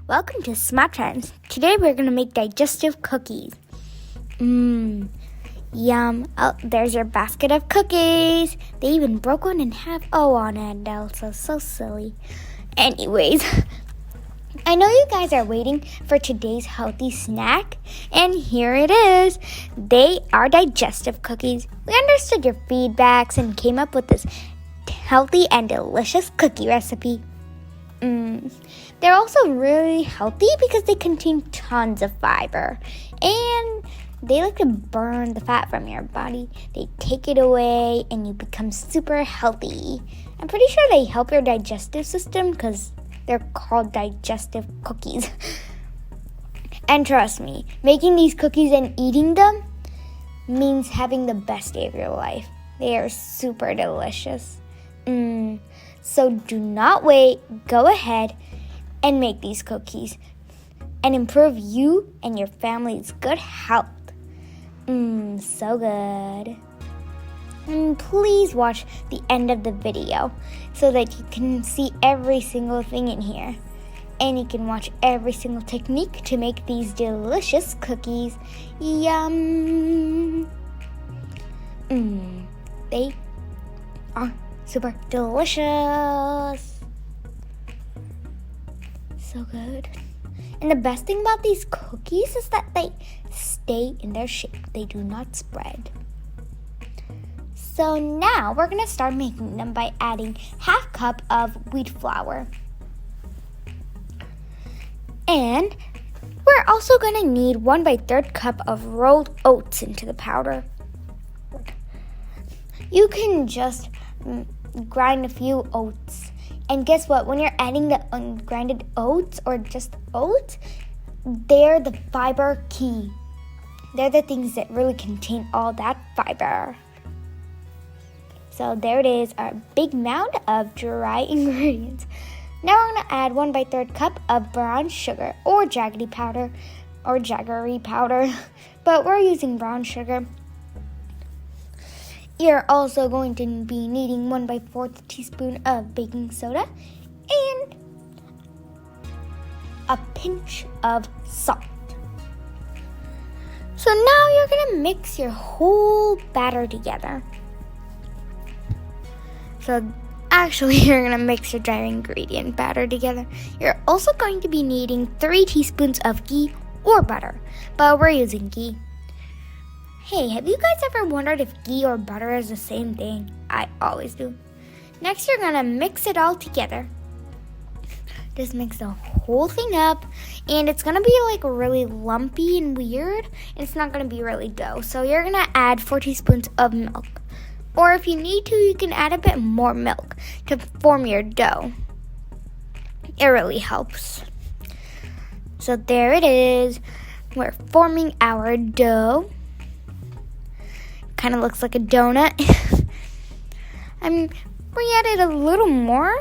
Welcome to Sma-trendz. Today we're going to make digestive cookies. Yum. Oh, there's your basket of cookies. They even broke one in half. Oh, on it, Elsa. So silly. Anyways, I know you guys are waiting for today's healthy snack, and here it is. They are digestive cookies. We understood your feedbacks and came up with this healthy and delicious cookie recipe. They're also really healthy because they contain tons of fiber, and they like to burn the fat from your body. They take it away and you become super healthy. I'm pretty sure they help your digestive system because they're called digestive cookies. And trust me, making these cookies and eating them means having the best day of your life. They are super delicious. So do not wait. Go ahead and make these cookies and improve you and your family's good health. So good. And please watch the end of the video so that you can see every single thing in here. And you can watch every single technique to make these delicious cookies. Yum! They are super delicious. So good. And the best thing about these cookies is that they stay in their shape. They do not spread. So now we're going to start making them by adding half cup of wheat flour. And we're also going to need 1/3 cup of rolled oats into the powder. You can just grind a few oats. And guess what? When you're adding the ungrinded oats or just oats, they're the fiber key. They're the things that really contain all that fiber. So there it is, our big mound of dry ingredients. Now we're going to add 1/3 cup of brown sugar or jaggery powder, but we're using brown sugar. You're also going to be needing 1/4 teaspoon of baking soda and a pinch of salt. So now you're going to mix your whole batter together. So actually you're going to mix your dry ingredient batter together. You're also going to be needing 3 teaspoons of ghee or butter, but we're using ghee. Hey, have you guys ever wondered if ghee or butter is the same thing? I always do. Next, you're going to mix it all together. Just mix the whole thing up, and it's going to be like really lumpy and weird, and it's not going to be really dough. So you're going to add 4 teaspoons of milk. Or if you need to, you can add a bit more milk to form your dough. It really helps. So there it is. We're forming our dough. Kind of looks like a donut. We added a little more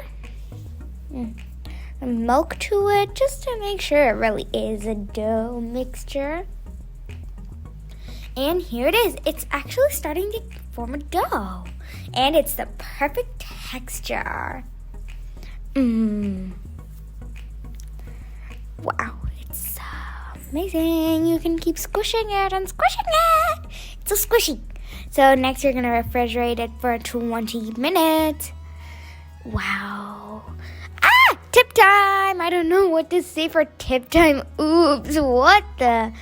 milk to it just to make sure it really is a dough mixture. And here it is. It's actually starting to form a dough. And it's the perfect texture. Wow, it's amazing. You can keep squishing it and squishing it. It's so squishy. So next you're going to refrigerate it for 20 minutes. Wow. Tip time. I don't know what to say for tip time. Oops, what the?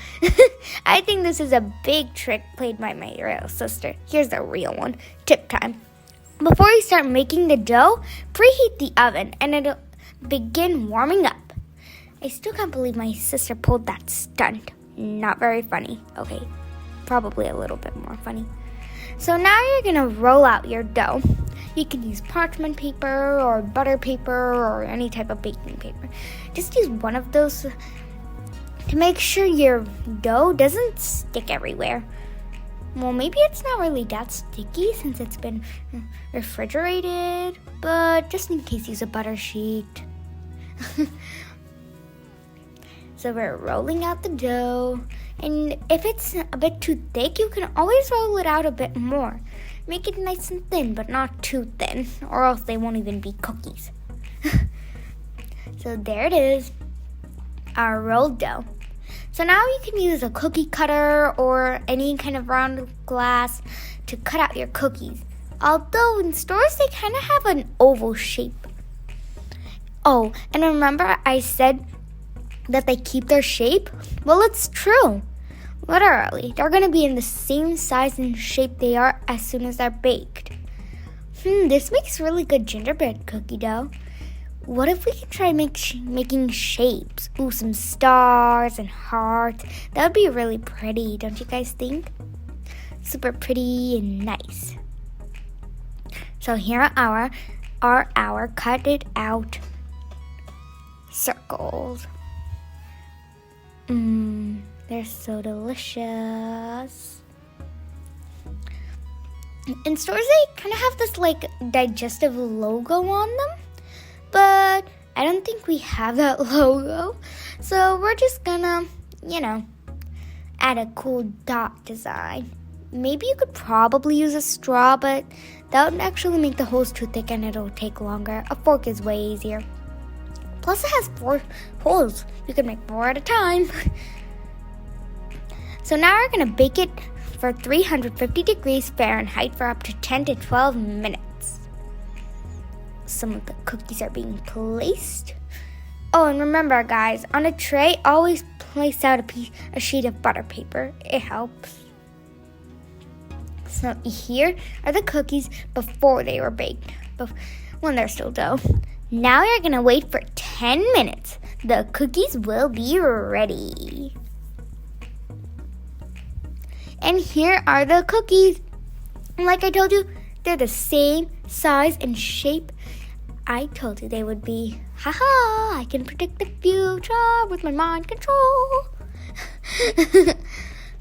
I think this is a big trick played by my real sister. Here's the real one. Tip time. Before you start making the dough, preheat the oven and it'll begin warming up. I still can't believe my sister pulled that stunt. Not very funny. Okay, probably a little bit more funny. So now you're going to roll out your dough. You can use parchment paper or butter paper or any type of baking paper. Just use one of those to make sure your dough doesn't stick everywhere. Well, maybe it's not really that sticky since it's been refrigerated, but just in case, use a butter sheet. So we're rolling out the dough, and if it's a bit too thick, you can always roll it out a bit more. Make it nice and thin, but not too thin, or else they won't even be cookies. So there it is. our rolled dough. So now you can use a cookie cutter or any kind of round glass to cut out your cookies. Although in stores they kind of have an oval shape. Oh, and remember I said that they keep their shape? Well, it's true. Literally, they're going to be in the same size and shape they are as soon as they're baked. This makes really good gingerbread cookie dough. What if we can try making shapes? Ooh, some stars and hearts. That would be really pretty, don't you guys think? Super pretty and nice. So here are our cut it out circles. They're so delicious. In stores, they kind of have this digestive logo on them, but I don't think we have that logo. So we're just gonna, add a cool dot design. Maybe you could probably use a straw, but that would actually make the holes too thick and it'll take longer. A fork is way easier. Plus it has 4 holes. You can make 4 at a time. So now we're going to bake it for 350 degrees Fahrenheit for up to 10 to 12 minutes. Some of the cookies are being placed. Oh, and remember guys, on a tray, always place out a sheet of butter paper. It helps. So here are the cookies before they were baked, when they're still dough. Now you're going to wait for 10 minutes. The cookies will be ready. And here are the cookies. Like I told you, they're the same size and shape I told you they would be. Haha, I can predict the future with my mind control.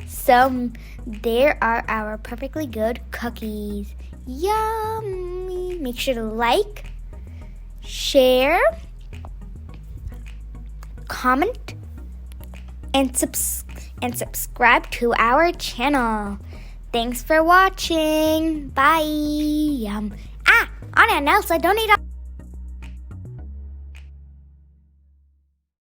So there are our perfectly good cookies. Yummy. Make sure to like, share, comment, and subscribe to our channel. Thanks for watching. Bye. Anna and Elsa, don't eat